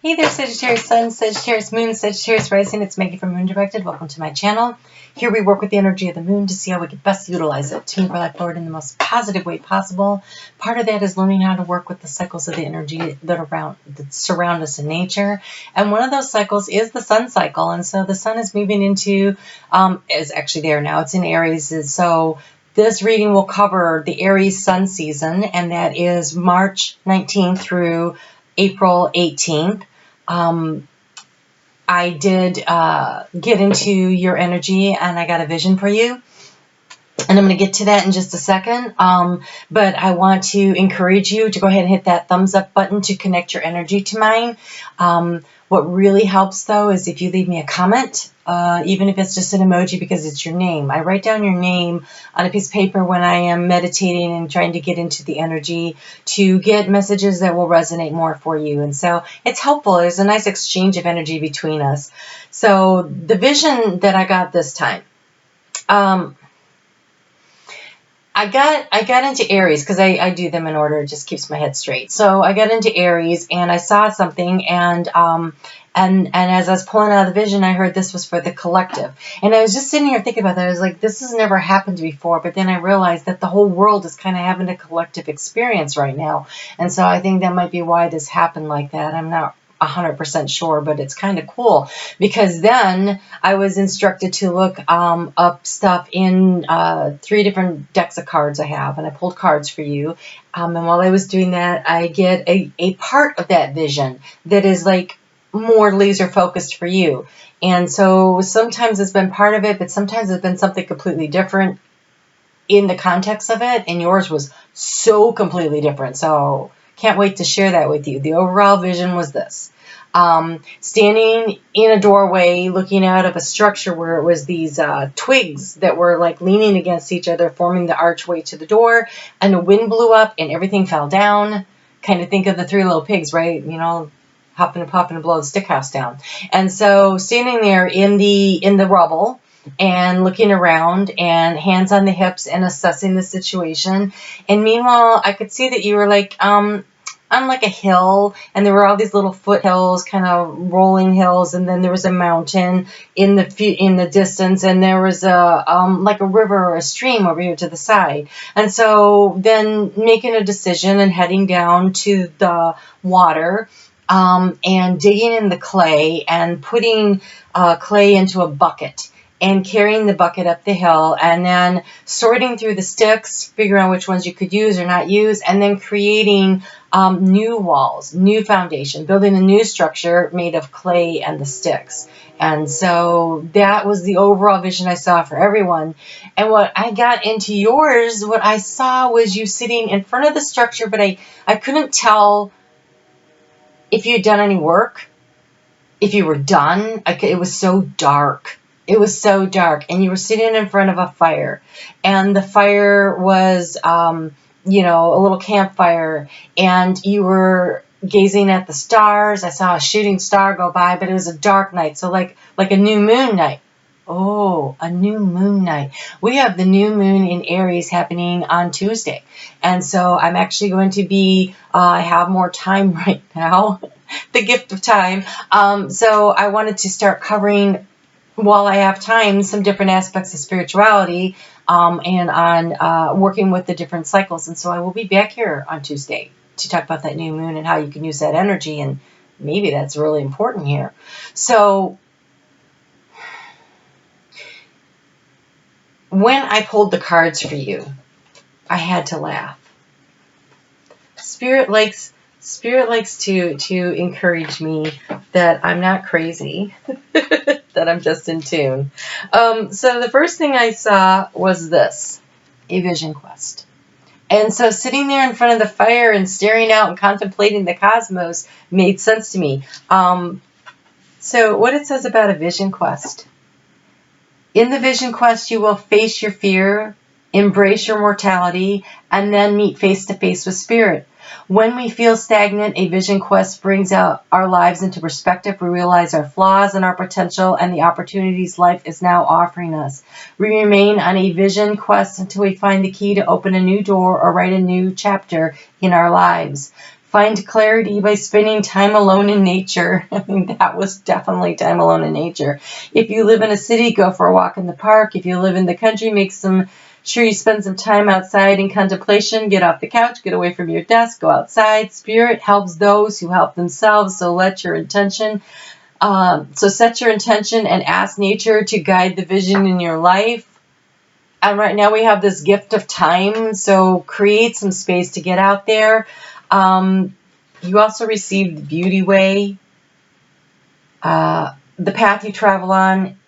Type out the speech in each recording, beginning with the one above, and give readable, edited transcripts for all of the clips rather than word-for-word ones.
Hey there, Sagittarius Sun, Sagittarius Moon, Sagittarius Rising. It's Maggie from Moon Directed. Welcome to my channel. Here we work with the energy of the moon to see how we can best utilize it to move our life forward in the most positive way possible. Part of that is learning how to work with the cycles of the energy that surround us in nature. And one of those cycles is the sun cycle. And so the sun is moving into, is actually there now. It's in Aries. And so this reading will cover the Aries sun season, and that is March 19th through April 18th. I did get into your energy, and I got a vision for you. And I'm going to get to that in just a second. But I want to encourage you to go ahead and hit that thumbs up button to connect your energy to mine. What really helps, though, is if you leave me a comment, even if it's just an emoji because it's your name. I write down your name on a piece of paper when I am meditating and trying to get into the energy to get messages that will resonate more for you. And so it's helpful. There's a nice exchange of energy between us. So the vision that I got this time, I got into Aries because I do them in order. It just keeps my head straight. So I got into Aries and I saw something, and as I was pulling out of the vision, I heard this was for the collective. And I was just sitting here thinking about that. I was like, this has never happened before. But then I realized that the whole world is kind of having a collective experience right now. And so I think that might be why this happened like that. I'm not 100% sure, but it's kind of cool because then I was instructed to look up stuff in 3 different decks of cards I have, and I pulled cards for you. And while I was doing that, I get a part of that vision that is like more laser focused for you. And so sometimes it's been part of it, but sometimes it's been something completely different in the context of it. And yours was so completely different. So can't wait to share that with you. The overall vision was this. Standing in a doorway looking out of a structure where it was these twigs that were like leaning against each other, forming the archway to the door, and the wind blew up and everything fell down. Kind of think of the 3 little pigs, right? You know, hopping and popping and blow the stick house down. And so standing there in the rubble and looking around and hands on the hips and assessing the situation. And meanwhile, I could see that you were like on like a hill, and there were all these little foothills, kind of rolling hills, and then there was a mountain in the distance, and there was a like a river or a stream over here to the side. And so then making a decision and heading down to the water, and digging in the clay and putting clay into a bucket and carrying the bucket up the hill, and then sorting through the sticks, figuring out which ones you could use or not use, and then creating new walls, new foundation, building a new structure made of clay and the sticks. And so that was the overall vision I saw for everyone. And what I got into yours, what I saw was you sitting in front of the structure, but I couldn't tell if you had done any work, if you were done. It was so dark. It was so dark, and you were sitting in front of a fire, and the fire was, a little campfire, and you were gazing at the stars. I saw a shooting star go by, but it was a dark night, so like a new moon night. Oh, a new moon night. We have the new moon in Aries happening on Tuesday, and so I'm actually going to be, I have more time right now, the gift of time, so I wanted to start covering, while I have time, some different aspects of spirituality, and on working with the different cycles. And so I will be back here on Tuesday to talk about that new moon and how you can use that energy, and maybe that's really important here. So when I pulled the cards for you, I had to laugh. Spirit likes to encourage me that I'm not crazy, that I'm just in tune. So the first thing I saw was this, a vision quest. And so sitting there in front of the fire and staring out and contemplating the cosmos made sense to me. So what it says about a vision quest. In the vision quest, you will face your fear, embrace your mortality, and then meet face to face with spirit. When we feel stagnant, a vision quest brings out our lives into perspective. We realize our flaws and our potential and the opportunities life is now offering us. We remain on a vision quest until we find the key to open a new door or write a new chapter in our lives. Find clarity by spending time alone in nature. I mean, that was definitely time alone in nature. If you live in a city, go for a walk in the park. If you live in the country, sure you spend some time outside in contemplation. Get off the couch, get away from your desk, go outside. Spirit helps those who help themselves. So set your intention and ask nature to guide the vision in your life. And right now we have this gift of time, so create some space to get out there. You also receive the beauty way. The path you travel on,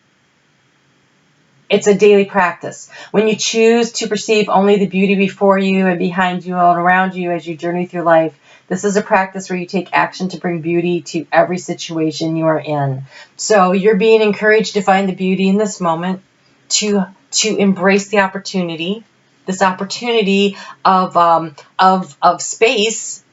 it's a daily practice. When you choose to perceive only the beauty before you and behind you and around you as you journey through life, this is a practice where you take action to bring beauty to every situation you are in. So you're being encouraged to find the beauty in this moment, to embrace the opportunity, this opportunity of space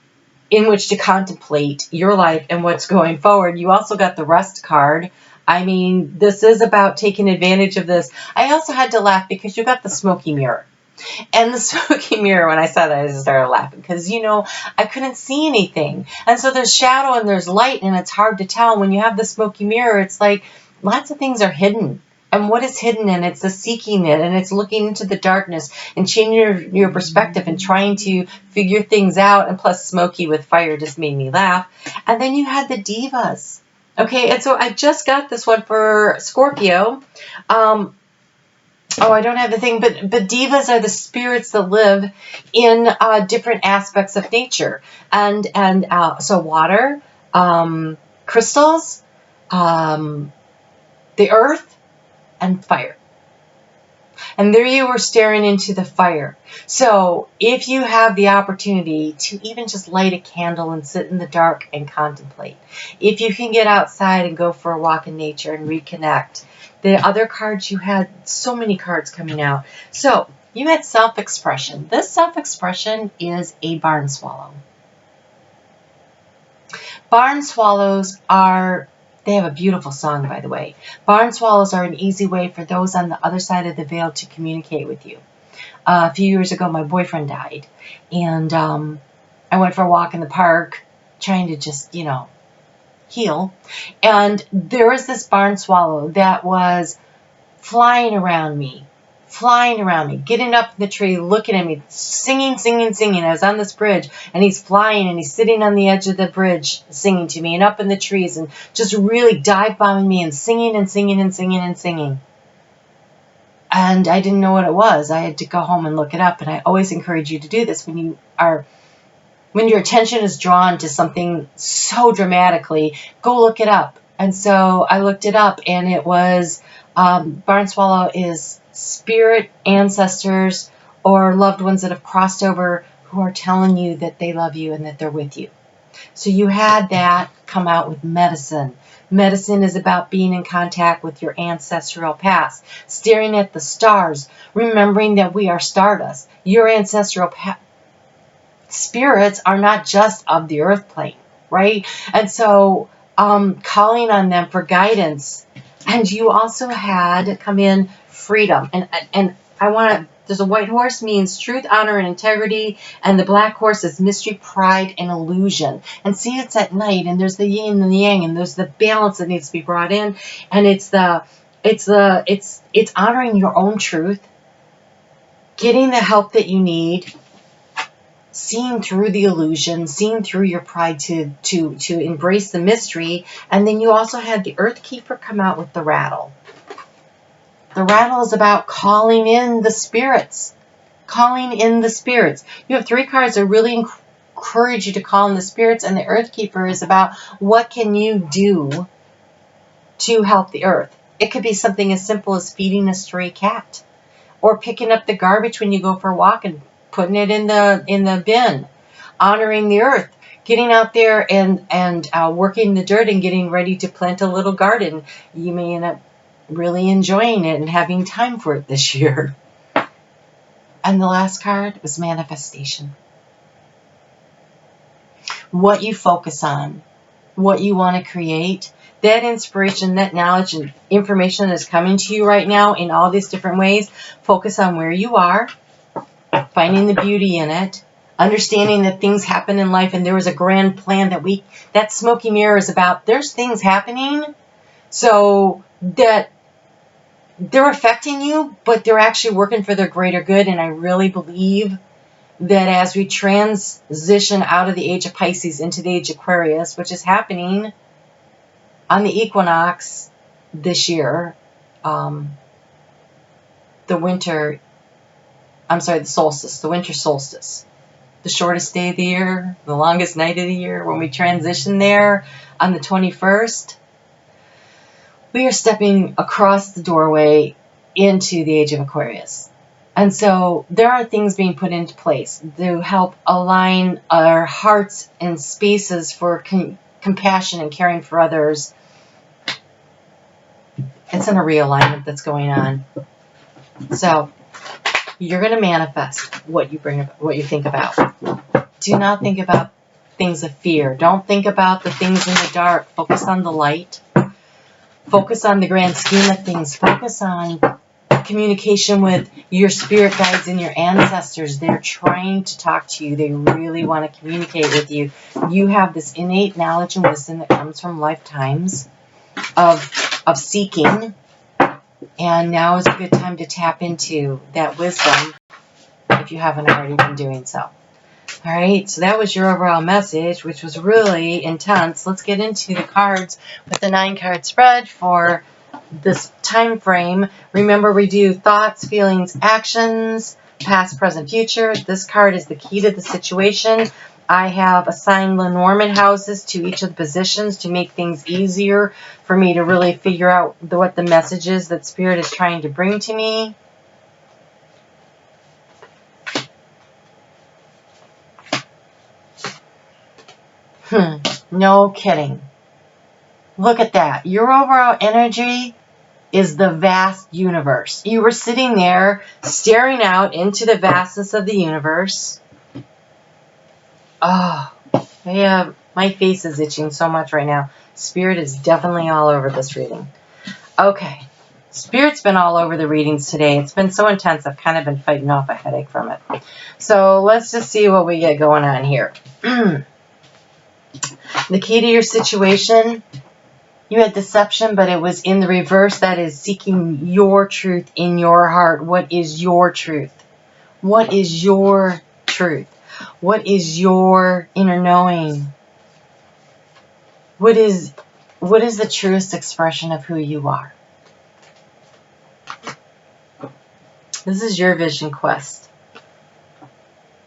in which to contemplate your life and what's going forward. You also got the Rest card. I mean, this is about taking advantage of this. I also had to laugh because you got the smoky mirror. And the smoky mirror, when I saw that, I just started laughing because, I couldn't see anything. And so there's shadow and there's light, and it's hard to tell. When you have the smoky mirror, it's like lots of things are hidden. And what is hidden? And it's the seeking it, and it's looking into the darkness and changing your perspective and trying to figure things out. And plus, smoky with fire just made me laugh. And then you had the divas. Okay, and so I just got this one for Scorpio. I don't have the thing, but divas are the spirits that live in different aspects of nature. And so water, crystals, the earth, and fire. And there you were staring into the fire. So if you have the opportunity to even just light a candle and sit in the dark and contemplate, if you can get outside and go for a walk in nature and reconnect. The other cards, you had so many cards coming out. So you had self-expression. This self-expression is a barn swallow. Barn swallows they have a beautiful song, by the way. Barn swallows are an easy way for those on the other side of the veil to communicate with you. A few years ago, my boyfriend died, and I went for a walk in the park, trying to just, heal. And there was this barn swallow that was flying around me, getting up in the tree, looking at me, singing. I was on this bridge, and he's flying, and he's sitting on the edge of the bridge singing to me, and up in the trees, and just really dive bombing me and singing. And I didn't know what it was. I had to go home and look it up, and I always encourage you to do this when your attention is drawn to something so dramatically, go look it up. And so I looked it up, and it was barn swallow is spirit ancestors or loved ones that have crossed over who are telling you that they love you and that they're with you. So you had that come out with medicine. Medicine is about being in contact with your ancestral past, staring at the stars, remembering that we are stardust. Your ancestral spirits are not just of the earth plane, right? And so calling on them for guidance. And you also had come in freedom. And I want to, there's a white horse means truth, honor, and integrity. And the black horse is mystery, pride, and illusion. And see, it's at night, and there's the yin and the yang, and there's the balance that needs to be brought in. And it's honoring your own truth, getting the help that you need, seeing through the illusion, seeing through your pride to embrace the mystery. And then you also had the Earth Keeper come out with the rattle. The rattle is about calling in the spirits. You have 3 cards that really encourage you to call in the spirits, and the Earth Keeper is about what can you do to help the earth. It could be something as simple as feeding a stray cat, or picking up the garbage when you go for a walk and putting it in the bin, honoring the earth, getting out there and working the dirt and getting ready to plant a little garden. You may end up really enjoying it and having time for it this year. And the last card was manifestation. What you focus on, what you want to create, that inspiration, that knowledge and information that's coming to you right now in all these different ways, focus on where you are, finding the beauty in it, understanding that things happen in life and there was a grand plan that smoky mirror is about. There's things happening so that they're affecting you, but they're actually working for their greater good. And I really believe that as we transition out of the age of Pisces into the age of Aquarius, which is happening on the equinox this year, the solstice, the winter solstice, the shortest day of the year, the longest night of the year, when we transition there on the 21st, we are stepping across the doorway into the age of Aquarius. And so there are things being put into place to help align our hearts and spaces for compassion and caring for others. It's in a realignment that's going on. So you're going to manifest what you think about. Do not think about things of fear. Don't think about the things in the dark. Focus on the light. Focus on the grand scheme of things. Focus on communication with your spirit guides and your ancestors. They're trying to talk to you. They really want to communicate with you. You have this innate knowledge and wisdom that comes from lifetimes of seeking. And now is a good time to tap into that wisdom if you haven't already been doing so. All right, so that was your overall message, which was really intense. Let's get into the cards with the 9-card spread for this time frame. Remember, we do thoughts, feelings, actions, past, present, future. This card is the key to the situation. I have assigned Lenormand houses to each of the positions to make things easier for me to really figure out what the message is that Spirit is trying to bring to me. No kidding. Look at that. Your overall energy is the vast universe. You were sitting there staring out into the vastness of the universe. Oh, yeah, my face is itching so much right now. Spirit is definitely all over this reading. Okay. Spirit's been all over the readings today. It's been so intense, I've kind of been fighting off a headache from it. So let's just see what we get going on here. The key to your situation, you had deception, but it was in the reverse. That is seeking your truth in your heart. What is your truth? What is your truth? What is your inner knowing? What is the truest expression of who you are? This is your vision quest,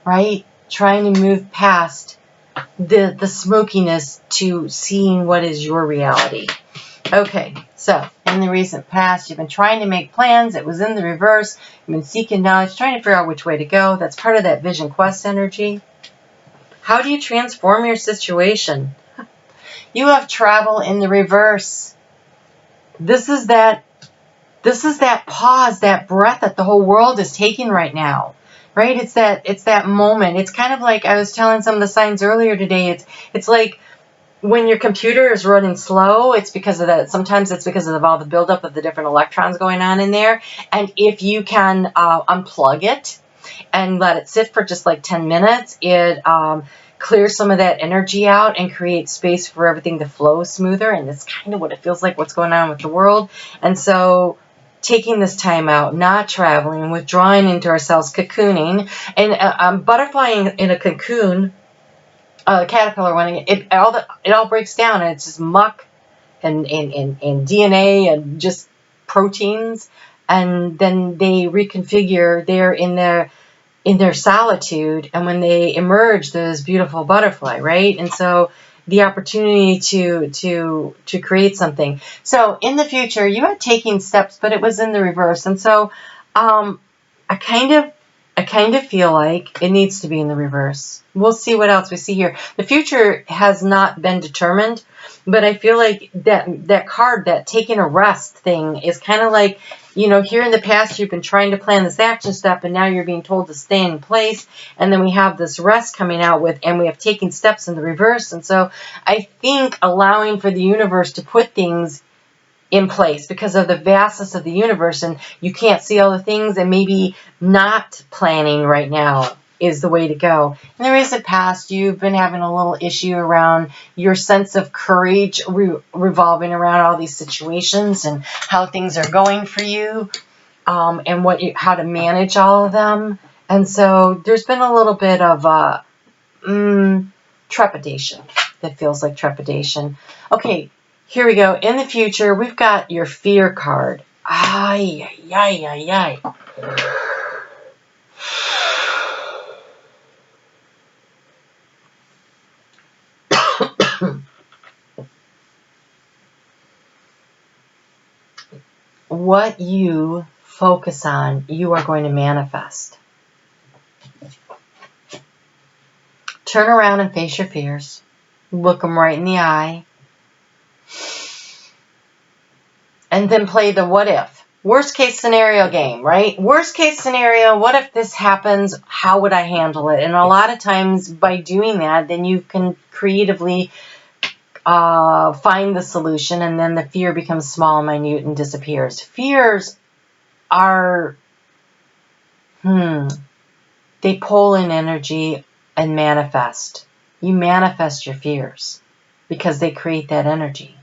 right? Trying to move past the smokiness to seeing what is your reality. Okay, so in the recent past, you've been trying to make plans. It was in the reverse. You've been seeking knowledge, trying to figure out which way to go. That's part of that vision quest energy. How do you transform your situation? You have travel in the reverse. This is that pause, that breath that the whole world is taking right now. Right? It's that moment. It's kind of like I was telling some of the signs earlier today. It's like when your computer is running slow, it's because of that. Sometimes it's because of all the buildup of the different electrons going on in there. And if you can unplug it and let it sit for just like 10 minutes, it clears some of that energy out and creates space for everything to flow smoother. And that's kind of what it feels like, what's going on with the world. And so taking this time out, not traveling, withdrawing into ourselves, cocooning, and butterflying in a cocoon, caterpillar, when it all breaks down, and it's just muck and DNA and just proteins, and then they reconfigure there in their solitude, and when they emerge, there's beautiful butterfly, right? And so the opportunity to create something. So in the future, you are taking steps, but it was in the reverse. And so I kind of feel like it needs to be in the reverse. We'll see what else we see here. The future has not been determined, but I feel like that card, that taking a rest thing, is kind of like, here in the past, you've been trying to plan this action step, and now you're being told to stay in place. And then we have this rest coming out and we have taken steps in the reverse. And so I think allowing for the universe to put things in place because of the vastness of the universe, and you can't see all the things, and maybe not planning right now is the way to go. In the recent past, you've been having a little issue around your sense of courage revolving around all these situations and how things are going for you, and how to manage all of them. And so there's been a little bit of trepidation. That feels like trepidation. Okay, here we go. In the future, we've got your fear card. Ay, ay, ay, ay. What you focus on, you are going to manifest. Turn around and face your fears. Look them right in the eye. And then play the what if. Worst case scenario game, right? Worst case scenario, what if this happens? How would I handle it? And a lot of times by doing that, then you can creatively find the solution, and then the fear becomes small and minute and disappears. Fears are, they pull in energy and manifest. You manifest your fears because they create that energy.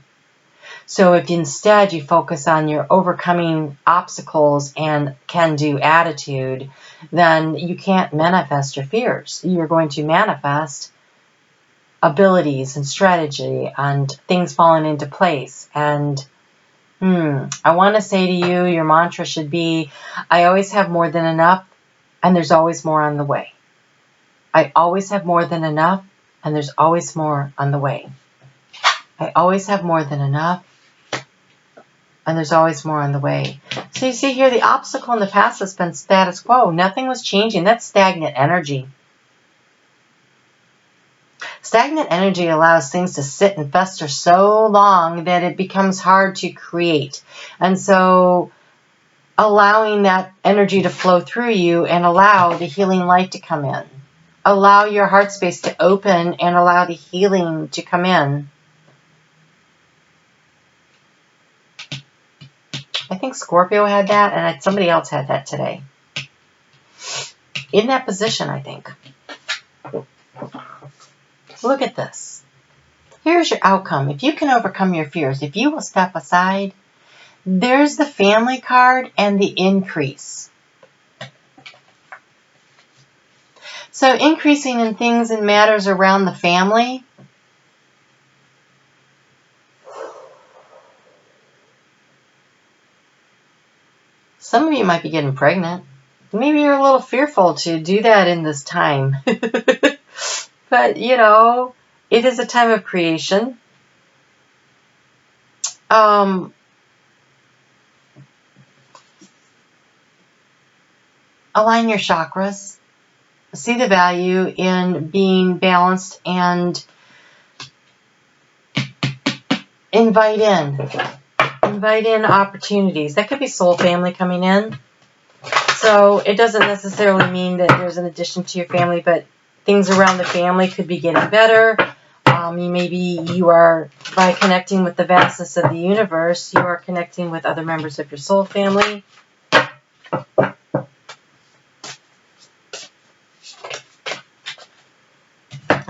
So if instead you focus on your overcoming obstacles and can-do attitude, then you can't manifest your fears. You're going to manifest abilities and strategy and things falling into place. And I want to say to you, your mantra should be, I always have more than enough, and there's always more on the way. I always have more than enough, and there's always more on the way. I always have more than enough, and there's always more on the way. So you see here, the obstacle in the past has been status quo. Nothing was changing. That's stagnant energy. Stagnant energy allows things to sit and fester so long that it becomes hard to create. And so allowing that energy to flow through you and allow the healing light to come in. Allow your heart space to open and allow the healing to come in. I think Scorpio had that, and somebody else had that today. In that position, I think. Look at this. Here's your outcome. If you can overcome your fears, if you will step aside, there's the family card and the increase. So increasing in things and matters around the family. Some of you might be getting pregnant. Maybe you're a little fearful to do that in this time. But, you know, it is a time of creation. Align your chakras. See the value in being balanced and invite in opportunities. That could be soul family coming in. So it doesn't necessarily mean that there's an addition to your family, but things around the family could be getting better. You are, by connecting with the vastness of the universe, you are connecting with other members of your soul family.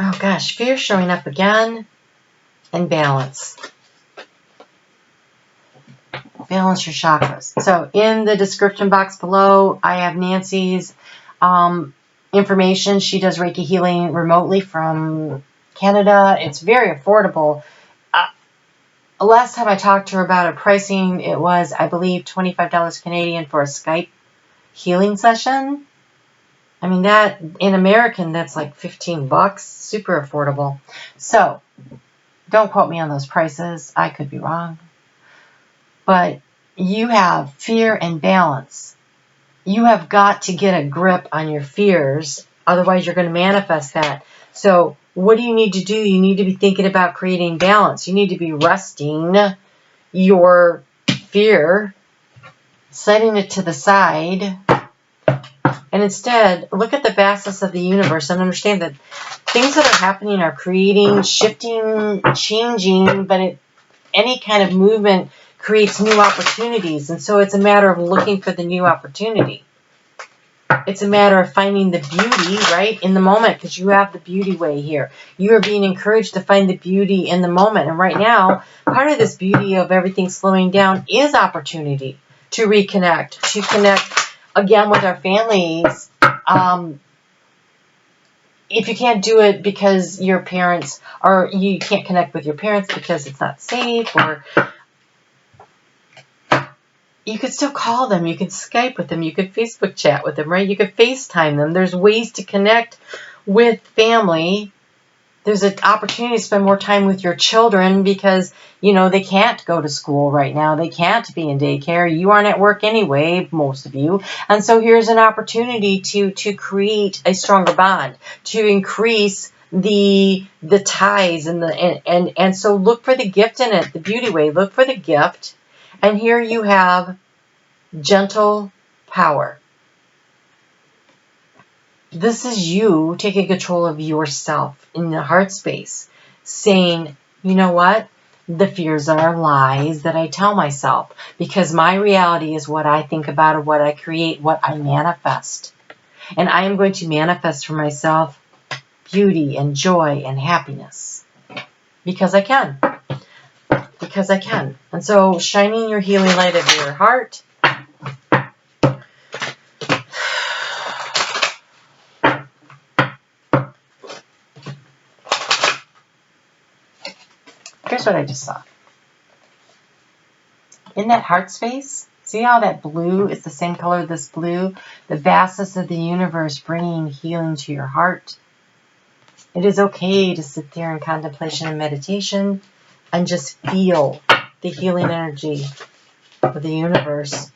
Oh gosh, fear showing up again. And balance. Balance your chakras. So in the description box below, I have Nancy's information. She does Reiki healing remotely from Canada. It's very affordable. Last time I talked to her about her pricing, it was, I believe, $25 Canadian for a Skype healing session. I mean, that in American, that's like $15. Super affordable. So don't quote me on those prices. I could be wrong. But you have fear and balance. You have got to get a grip on your fears. Otherwise, you're going to manifest that. So what do you need to do? You need to be thinking about creating balance. You need to be resting your fear, setting it to the side, and instead look at the vastness of the universe and understand that things that are happening are creating, shifting, changing, but any kind of movement creates new opportunities. And so it's a matter of looking for the new opportunity. It's a matter of finding the beauty, right, in the moment, because you have the beauty way here. You are being encouraged to find the beauty in the moment. And right now, part of this beauty of everything slowing down is opportunity to reconnect, to connect again with our families. If you can't do it because your parents, or you can't connect with your parents because it's not safe, or you could still call them, you could Skype with them, you could Facebook chat with them, right? You could FaceTime them. There's ways to connect with family. There's an opportunity to spend more time with your children because, you know, they can't go to school right now. They can't be in daycare. You aren't at work anyway, most of you. And so here's an opportunity to create a stronger bond, to increase the ties and so look for the gift in it, the beauty way. Look for the gift. And here you have gentle power. This is you taking control of yourself in the heart space, saying, you know what? The fears are lies that I tell myself, because my reality is what I think about or what I create, what I manifest. And I am going to manifest for myself beauty and joy and happiness because I can. Because I can. And so shining your healing light of your heart. Here's what I just saw. In that heart space, see how that blue is the same color as this blue? The vastness of the universe bringing healing to your heart. It is okay to sit there in contemplation and meditation and just feel the healing energy of the universe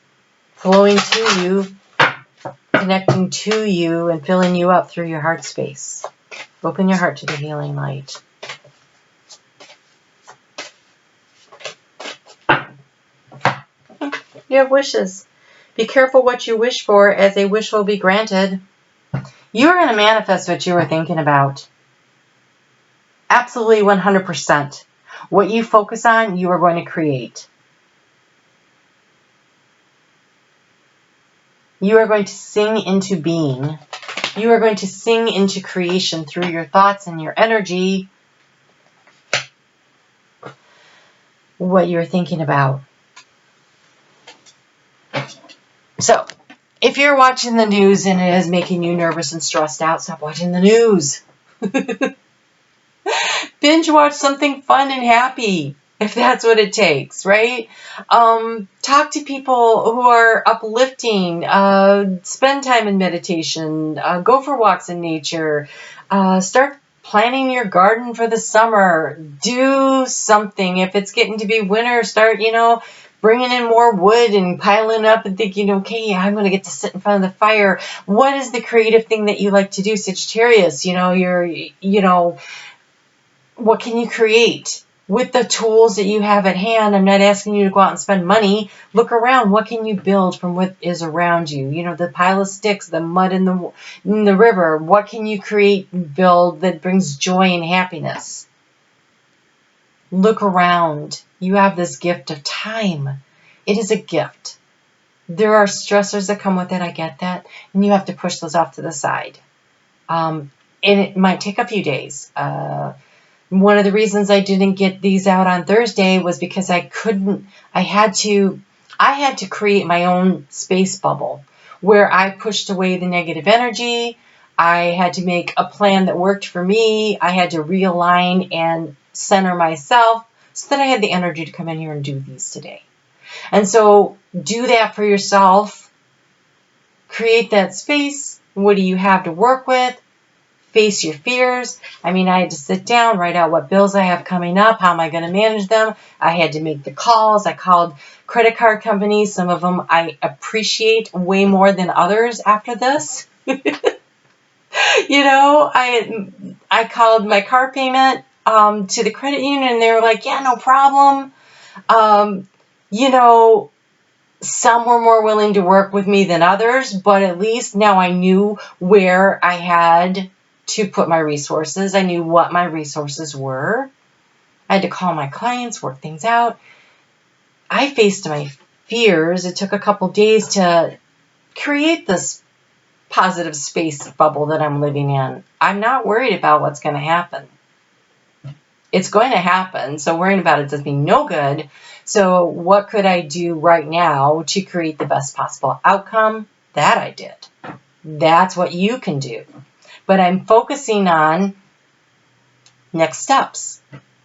flowing to you, connecting to you, and filling you up through your heart space. Open your heart to the healing light. You have wishes. Be careful what you wish for, as a wish will be granted. You are going to manifest what you were thinking about. Absolutely 100%. What you focus on, you are going to create. You are going to sing into being. You are going to sing into creation through your thoughts and your energy. What you're thinking about. So, if you're watching the news and it is making you nervous and stressed out, stop watching the news. Binge watch something fun and happy, if that's what it takes, right? Talk to people who are uplifting. Spend time in meditation. Go for walks in nature. Start planning your garden for the summer. Do something. If it's getting to be winter, start, bringing in more wood and piling up and thinking, okay, I'm going to get to sit in front of the fire. What is the creative thing that you like to do, Sagittarius? What can you create with the tools that you have at hand? I'm not asking you to go out and spend money. Look around. What can you build from what is around you? The pile of sticks, the mud in the river. What can you create and build that brings joy and happiness? Look around. You have this gift of time. It is a gift. There are stressors that come with it. I get that. And you have to push those off to the side. And it might take a few days. One of the reasons I didn't get these out on Thursday was because I had to create my own space bubble where I pushed away the negative energy. I had to make a plan that worked for me. I had to realign and center myself so that I had the energy to come in here and do these today. And so do that for yourself. Create that space. What do you have to work with? Face your fears. I had to sit down, write out what bills I have coming up. How am I going to manage them? I had to make the calls. I called credit card companies. Some of them I appreciate way more than others after this. I called my car payment to the credit union, and they were like, yeah, no problem. Some were more willing to work with me than others, but at least now I knew where I had to put my resources. I knew what my resources were. I had to call my clients, work things out. I faced my fears. It took a couple days to create this positive space bubble that I'm living in. I'm not worried about what's going to happen. It's going to happen, so worrying about it does me no good. So what could I do right now to create the best possible outcome? That I did. That's what you can do. But I'm focusing on next steps.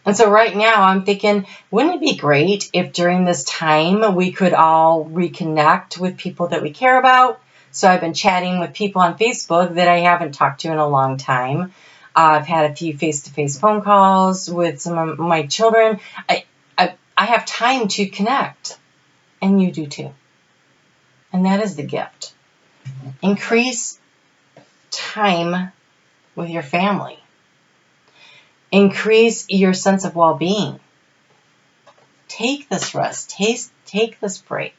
And so right now I'm thinking, wouldn't it be great if during this time we could all reconnect with people that we care about? So I've been chatting with people on Facebook that I haven't talked to in a long time. I've had a few face-to-face phone calls with some of my children. I have time to connect, and you do too. And that is the gift. Increase time with your family. Increase your sense of well-being. Take this rest. Take this break.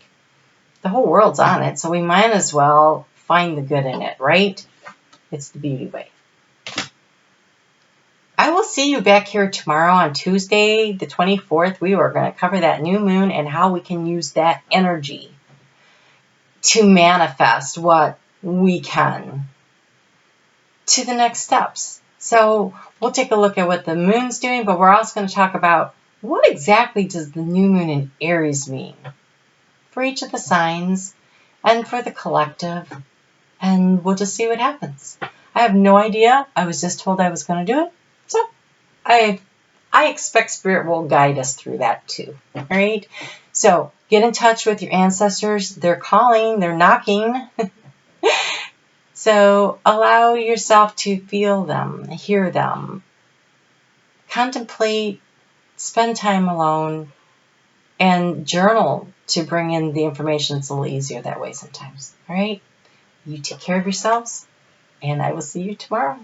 The whole world's on it, so we might as well find the good in it, right? It's the beauty way. I will see you back here tomorrow on Tuesday, the 24th. We are going to cover that new moon and how we can use that energy to manifest what we can to the next steps. So we'll take a look at what the moon's doing, but we're also going to talk about what exactly does the new moon in Aries mean for each of the signs and for the collective, and we'll just see what happens. I have no idea. I was just told I was going to do it. So I expect Spirit will guide us through that too. All right. So get in touch with your ancestors. They're calling. They're knocking. So allow yourself to feel them, hear them, contemplate, spend time alone, and journal to bring in the information. It's a little easier that way sometimes. All right. You take care of yourselves, and I will see you tomorrow.